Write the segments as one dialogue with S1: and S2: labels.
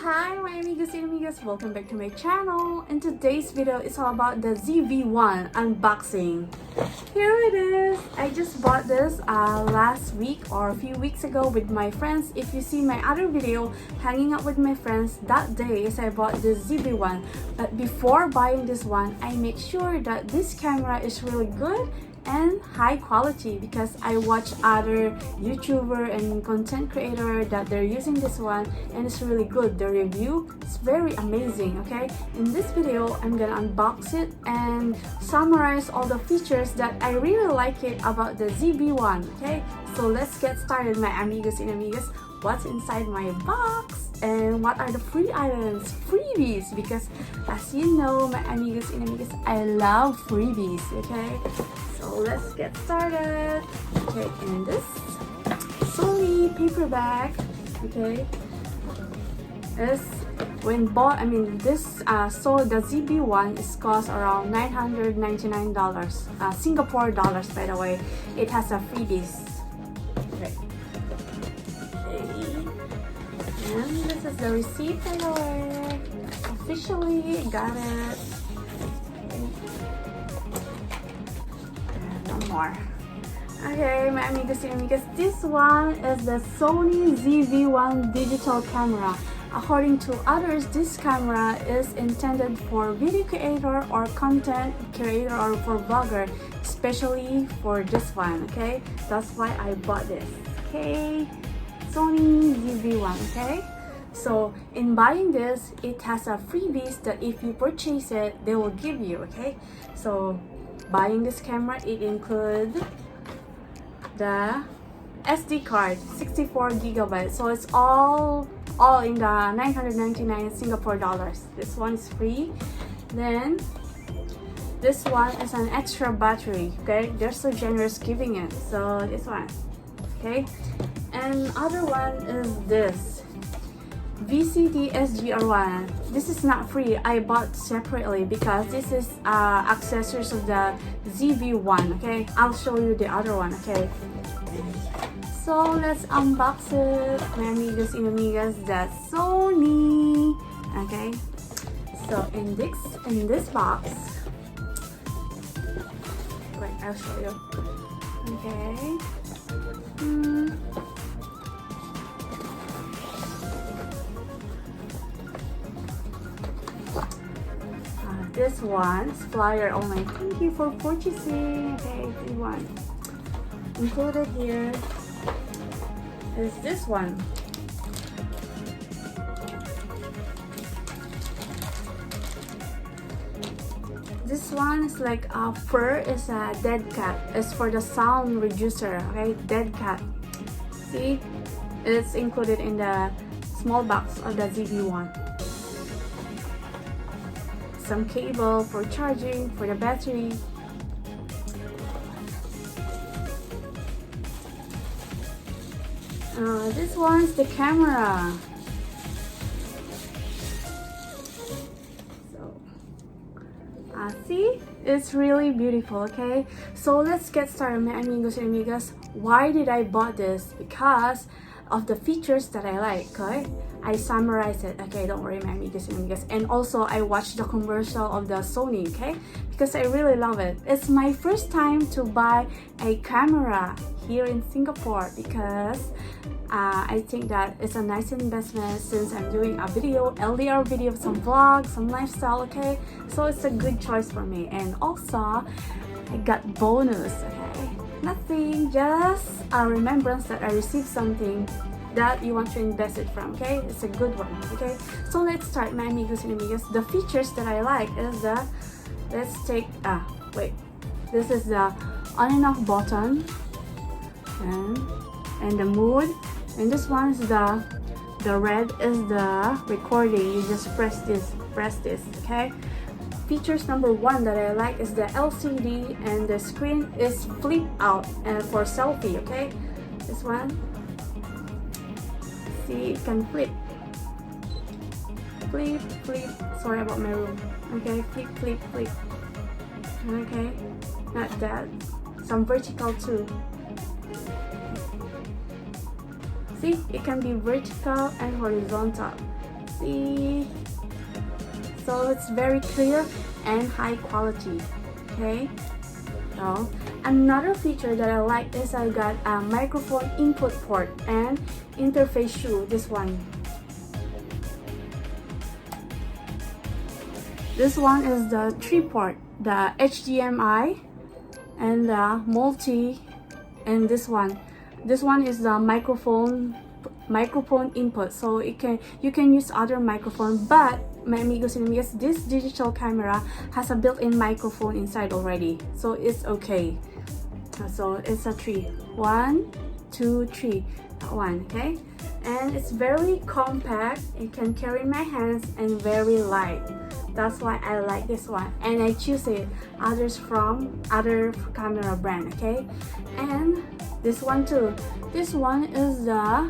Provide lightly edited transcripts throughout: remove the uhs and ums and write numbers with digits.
S1: Hi my amigos and amigas, welcome back to my channel. In today's video, it's all about the ZV-1 unboxing. Here it is. I just bought this last week or a few weeks ago with my friends. If you see my other video, hanging out with my friends, that day is I bought this ZV-1. But before buying this one, I made sure that this camera is really good and high quality because I watch other YouTuber and content creator that they're using this one and it's really good. The review is very amazing. Okay, in this video I'm gonna unbox it and summarize all the features that I really like it about the ZV-1. Okay, so let's get started my amigos and amigas. What's inside my box and what are the free items, freebies, because as you know my amigos and amigas, I love freebies. Okay, so let's get started. Okay, and this Sony paperback, okay, is when bought, so the ZV-1 is cost around $999, Singapore dollars by the way. It has a freebies. Okay. And this is the receipt by the way. Officially got it. More. Okay, my amigos and amigas, this one is the Sony ZV-1 digital camera. According to others, this camera is intended for video creator or content creator or for vlogger, especially for this one. Okay, that's why I bought this. Okay, Sony ZV-1. Okay, so in buying this, it has a freebies that if you purchase it, they will give you. Okay, so buying this camera, it includes the SD card, 64 gigabytes. So it's all in the 999 Singapore dollars. This one is free. Then this one is an extra battery. Okay, they're so generous giving it. So this one, okay. And other one is this VCD SGR1. This is not free. I bought separately because this is accessories of the ZV-1. Okay, I'll show you the other one. Okay, so let's unbox it, my amigos and amigas. That's Sony. Okay, so in this box, wait, I'll show you. Okay. This one's flyer only. Thank you for purchasing. Okay, this one. Included here is this one. This one is like a fur, is a dead cat. It's for the sound reducer. Okay, dead cat. See, it's included in the small box of the ZV-1. Some cable for charging for the battery. This one's the camera. So, see, it's really beautiful. Okay, so let's get started, my amigos and amigas. Why did I bought this? Because of the features that I like. Okay, I summarize it. Okay, don't worry my amigos and amigas. And also I watched the commercial of the Sony. Okay, because I really love it. It's my first time to buy a camera here in Singapore because I think that it's a nice investment since I'm doing a video, LDR video, some vlogs, some lifestyle. Okay, so it's a good choice for me. And also I got bonus. Okay, nothing, just a remembrance that I received something that you want to invest it from. Okay, it's a good one. Okay, so let's start, my amigos and amigas. The features that I like is the, let's take this is the on and off button and the mood, and this one is the red is the recording. You just press this. Okay, features number one that I like is the LCD, and the screen is flip out and for selfie. Okay, this one, see, it can flip. Sorry about my room. Okay, flip. Okay, not that. Some vertical too. See, it can be vertical and horizontal. See, so it's very clear and high quality. Okay, so another feature that I like is I got a microphone input port and interface shoe. This one is the 3-port, the HDMI and the multi, and this one is the microphone input, so you can use other microphone, but my amigos and amigas, this digital camera has a built-in microphone inside already, so it's okay. So it's a 3, 1, 2, 3, that one. Okay, and it's very compact, it can carry in my hands, and very light. That's why I like this one, and I choose it others from other camera brand. Okay, and this one too. This one is the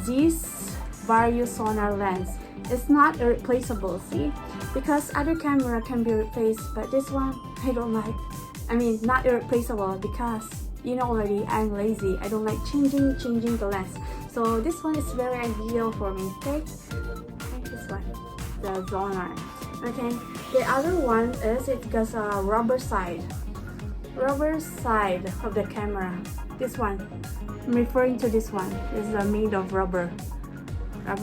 S1: ZV-1 sonar lens. It's not replaceable, see, because other camera can be replaced, but this one I don't like. I mean, not irreplaceable, because you know already I'm lazy. I don't like changing the lens. So this one is very ideal for me. Okay, this one, the sonar. Okay, the other one is it has a rubber side of the camera. This one, I'm referring to this one, is made of rubber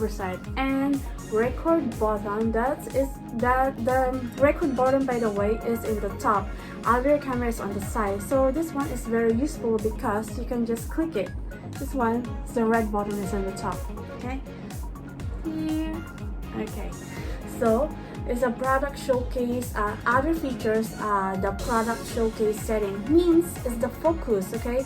S1: side, and record button. The record button, by the way, is in the top. Other cameras on the side. So this one is very useful because you can just click it. This one, the red button is on the top. Okay, here. Okay, so it's a product showcase. Other features, the product showcase setting means is the focus. Okay,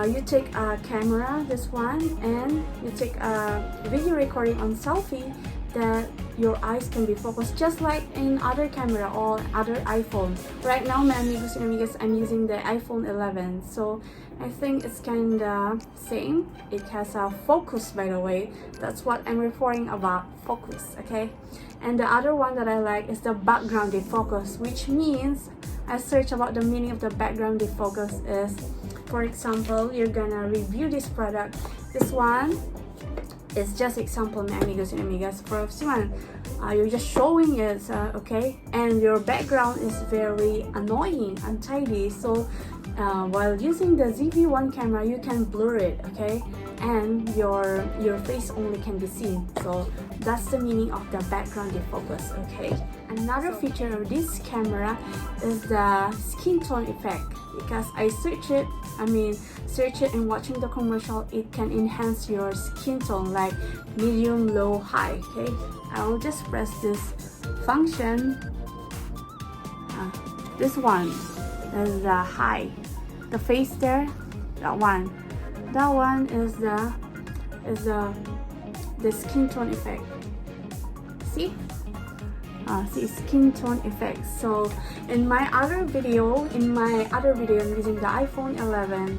S1: you take a camera, this one, and you take a video recording on selfie, that your eyes can be focused just like in other camera or other iPhone. Right now, my amigos and amigas, I'm using the iPhone 11, so I think it's kinda same. It has a focus, by the way. That's what I'm referring about, focus. Okay, and the other one that I like is the background defocus, which means I search about the meaning of the background defocus is, for example, you're gonna review this product. This one is just example, my amigos and amigas. For this one, you're just showing it, okay, and your background is very annoying, untidy. So while using the ZV-1 camera, you can blur it, okay, and your face only can be seen. So that's the meaning of the background defocus. Okay, another feature of this camera is the skin tone effect, because I search it and watching the commercial, it can enhance your skin tone like medium, low, high. Okay, I will just press this function. This one is the high, the face there, that one is the skin tone effect. See, skin tone effect. So in my other video, I'm using the iPhone 11.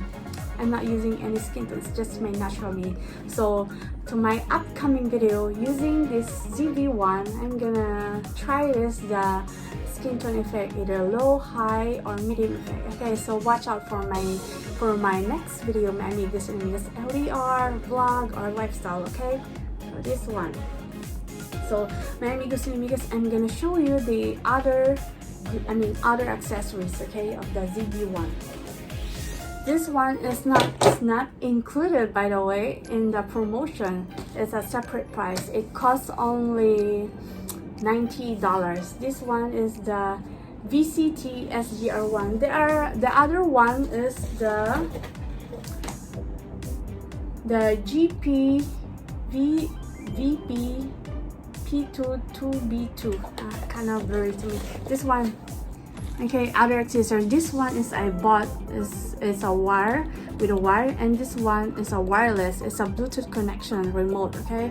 S1: I'm not using any skin tone, it's just my natural me. So to my upcoming video using this ZV-1, I'm gonna try the skin tone effect, either low, high, or medium effect. Okay, so watch out for my next video, my amigos and amigas, LDR, vlog, or lifestyle. Okay, so this one. So my amigos and amigas, I'm gonna show you the other accessories, okay, of the ZV-1. This one is not included, by the way, in the promotion. It's a separate price. It costs only $90. This one is the VCT SGR1. The other one is the GP VP P22B2. Kind of blurry to me. This one. Okay, other accessory. This one is I bought is a wire with a wire, and this one is a wireless. It's a Bluetooth connection remote. Okay,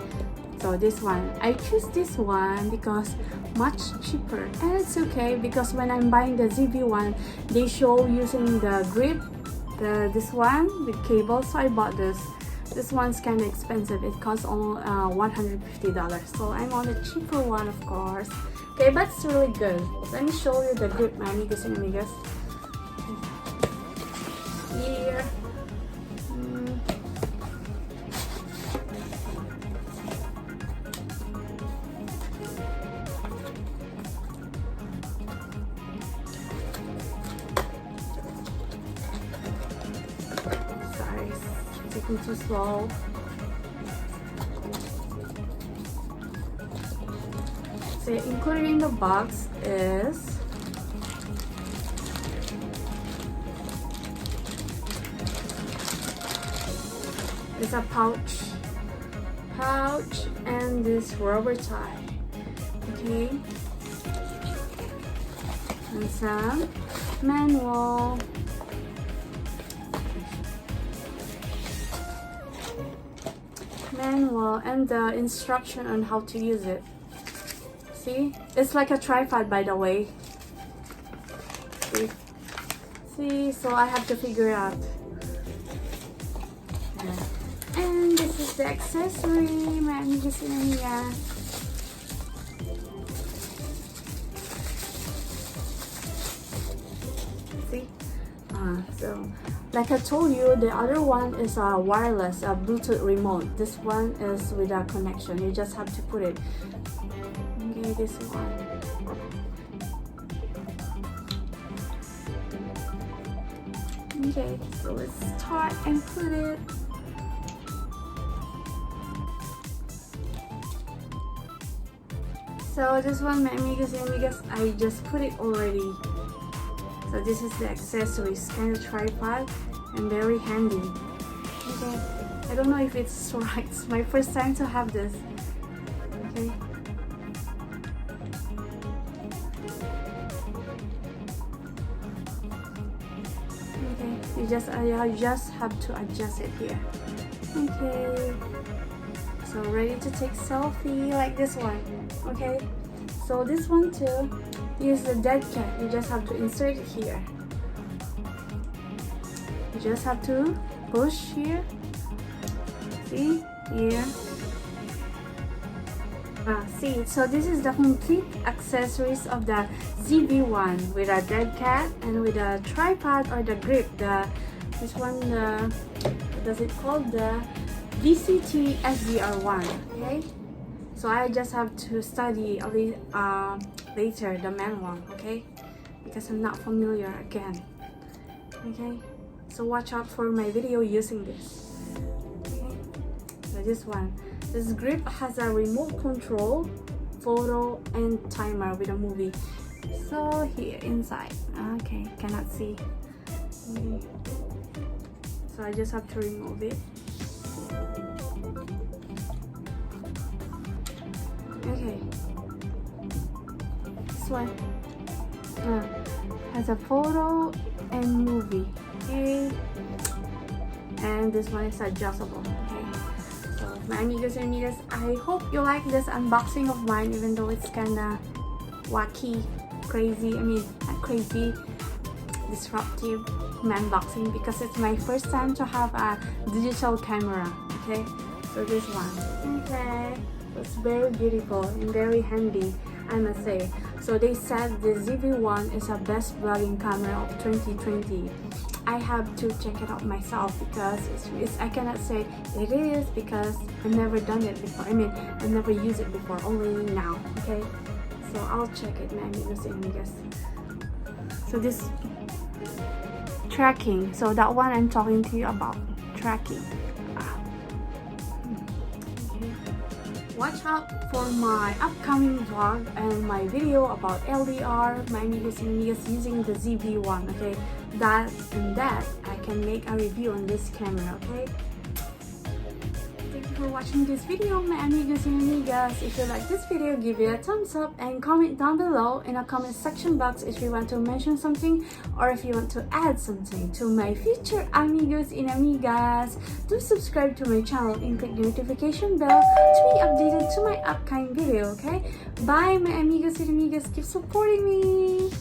S1: so this one I choose this one because much cheaper, and it's okay because when I'm buying the ZV-1, they show using the grip, this one with cable. So I bought this. This one's kind of expensive. It costs only $150. So I'm on the cheaper one, of course. Okay, but it's really good. Let me show you the grip, my amigos and amigas. Here. talking too slow. So included in the box is a pouch and this rubber tie. Okay, and some manual. And the instruction on how to use it. See, it's like a tripod, by the way. See, so I have to figure out. And this is the accessory, my Amigas and Amigas. See, so like I told you, the other one is a wireless, a Bluetooth remote. This one is with a connection. You just have to put it. Okay, this one. Okay, so let's start and put it. So this one, my Amigas and Amigas, I just put it already. So this is the accessories, kind of tripod and very handy. Okay, I don't know if it's right. It's my first time to have this. Okay. Okay, you just have to adjust it here. Okay. So ready to take selfie like this one. Okay. So this one too. Is the dead cat. You just have to insert it here. You just have to push here. See here. See, so this is the complete accessories of the ZV-1 with a dead cat and with a tripod or the grip. This one, what does it called? The VCT SDR1. Okay. So I just have to study a little later the manual, okay? Because I'm not familiar again. Okay, so watch out for my video using this. Okay, so this grip has a remote control, photo, and timer with a movie. So here inside, okay, cannot see. Okay. So I just have to remove it. Okay, this one has a photo and movie. Okay, and this one is adjustable. Okay, so my Amigas and Amigas, I hope you like this unboxing of mine, even though it's kinda wacky, crazy. I mean, not crazy, disruptive unboxing, because it's my first time to have a digital camera. Okay, so this one. Okay. It's very beautiful and very handy, I must say. So they said the ZV-1 is the best vlogging camera of 2020. I have to check it out myself because I cannot say it is because I've never done it before. I mean, I've never used it before, only now. Okay, so I'll check it, my Amigos and Amigas. So this tracking, so that one I'm talking to you about, tracking. Watch out for my upcoming vlog and my video about LDR, my Amigas and Amigas using the ZV-1, okay? That I can make a review on this camera, okay? Thank you for watching this video, my Amigos and Amigas. If you like this video, give it a thumbs up and comment down below in a comment section box if you want to mention something or if you want to add something to my future Amigos and Amigas. Do subscribe to my channel and click the notification bell to be updated to my upcoming video, okay? Bye, my Amigos and Amigas. Keep supporting me.